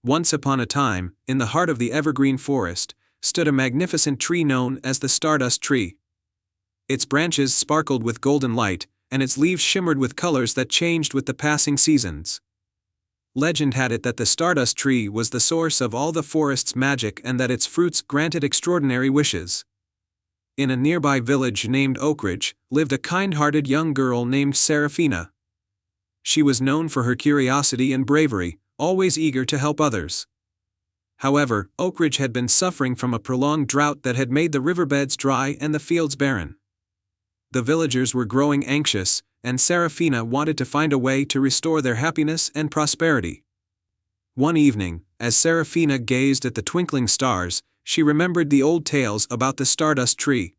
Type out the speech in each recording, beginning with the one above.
Once upon a time, in the heart of the evergreen forest, stood a magnificent tree known as the Stardust Tree. Its branches sparkled with golden light, and its leaves shimmered with colors that changed with the passing seasons. Legend had it that the Stardust Tree was the source of all the forest's magic and that its fruits granted extraordinary wishes. In a nearby village named Oakridge, lived a kind-hearted young girl named Seraphina. She was known for her curiosity and bravery, always eager to help others. However, Oakridge had been suffering from a prolonged drought that had made the riverbeds dry and the fields barren. The villagers were growing anxious, and Seraphina wanted to find a way to restore their happiness and prosperity. One evening, as Seraphina gazed at the twinkling stars, she remembered the old tales about the Stardust Tree.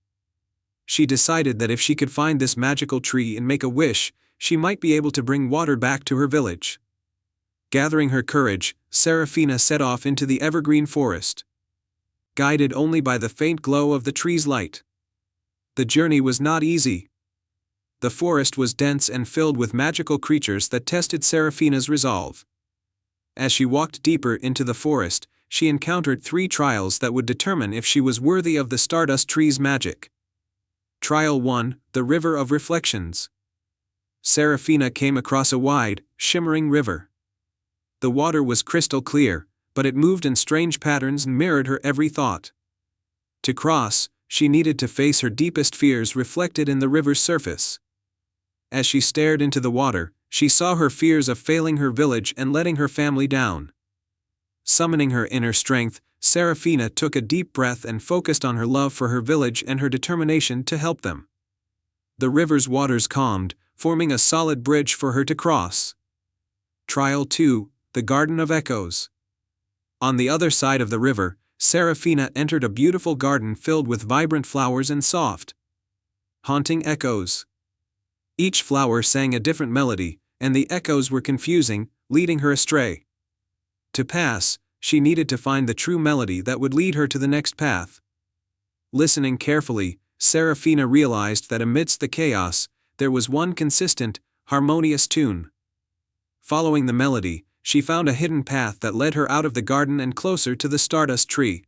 She decided that if she could find this magical tree and make a wish, she might be able to bring water back to her village. Gathering her courage, Seraphina set off into the evergreen forest. Guided only by the faint glow of the tree's light. The journey was not easy. The forest was dense and filled with magical creatures that tested Seraphina's resolve. As she walked deeper into the forest, she encountered 3 trials that would determine if she was worthy of the Stardust Tree's magic. Trial 1, the River of Reflections. Seraphina came across a wide, shimmering river. The water was crystal clear, but it moved in strange patterns and mirrored her every thought. To cross, she needed to face her deepest fears reflected in the river's surface. As she stared into the water, she saw her fears of failing her village and letting her family down. Summoning her inner strength, Seraphina took a deep breath and focused on her love for her village and her determination to help them. The river's waters calmed, forming a solid bridge for her to cross. Trial 2, the Garden of Echoes. On the other side of the river, Seraphina entered a beautiful garden filled with vibrant flowers and soft, haunting echoes. Each flower sang a different melody, and the echoes were confusing, leading her astray. To pass, she needed to find the true melody that would lead her to the next path. Listening carefully, Seraphina realized that amidst the chaos, there was one consistent, harmonious tune. Following the melody, she found a hidden path that led her out of the garden and closer to the Stardust Tree.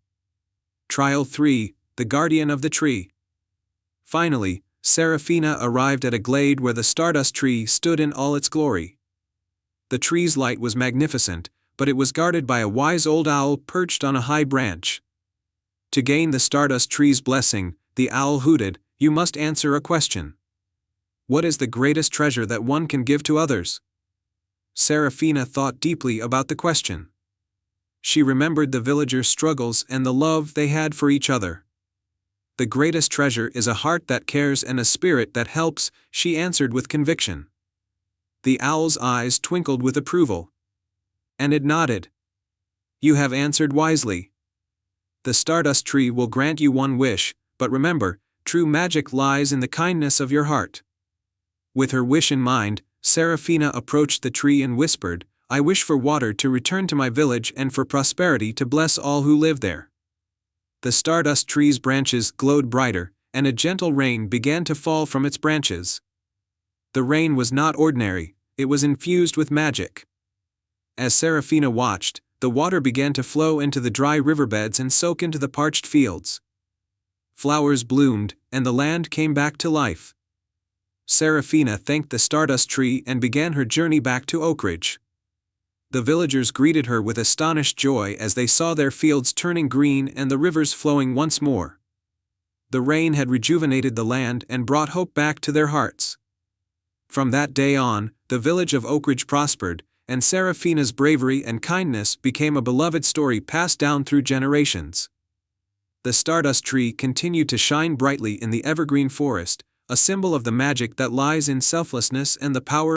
Trial 3, the Guardian of the Tree. Finally, Seraphina arrived at a glade where the Stardust Tree stood in all its glory. The tree's light was magnificent, but it was guarded by a wise old owl perched on a high branch. To gain the Stardust Tree's blessing, the owl hooted, "You must answer a question. What is the greatest treasure that one can give to others?" Seraphina thought deeply about the question. She remembered the villagers' struggles and the love they had for each other. "The greatest treasure is a heart that cares and a spirit that helps," she answered with conviction. The owl's eyes twinkled with approval. And it nodded. "You have answered wisely. The Stardust Tree will grant you one wish, but remember, true magic lies in the kindness of your heart." With her wish in mind, Seraphina approached the tree and whispered, "I wish for water to return to my village and for prosperity to bless all who live there." The Stardust Tree's branches glowed brighter, and a gentle rain began to fall from its branches. The rain was not ordinary, it was infused with magic. As Seraphina watched, the water began to flow into the dry riverbeds and soak into the parched fields. Flowers bloomed, and the land came back to life. Seraphina thanked the Stardust Tree and began her journey back to Oakridge. The villagers greeted her with astonished joy as they saw their fields turning green and the rivers flowing once more. The rain had rejuvenated the land and brought hope back to their hearts. From that day on, the village of Oakridge prospered, and Seraphina's bravery and kindness became a beloved story passed down through generations. The Stardust Tree continued to shine brightly in the evergreen forest, a symbol of the magic that lies in selflessness and the power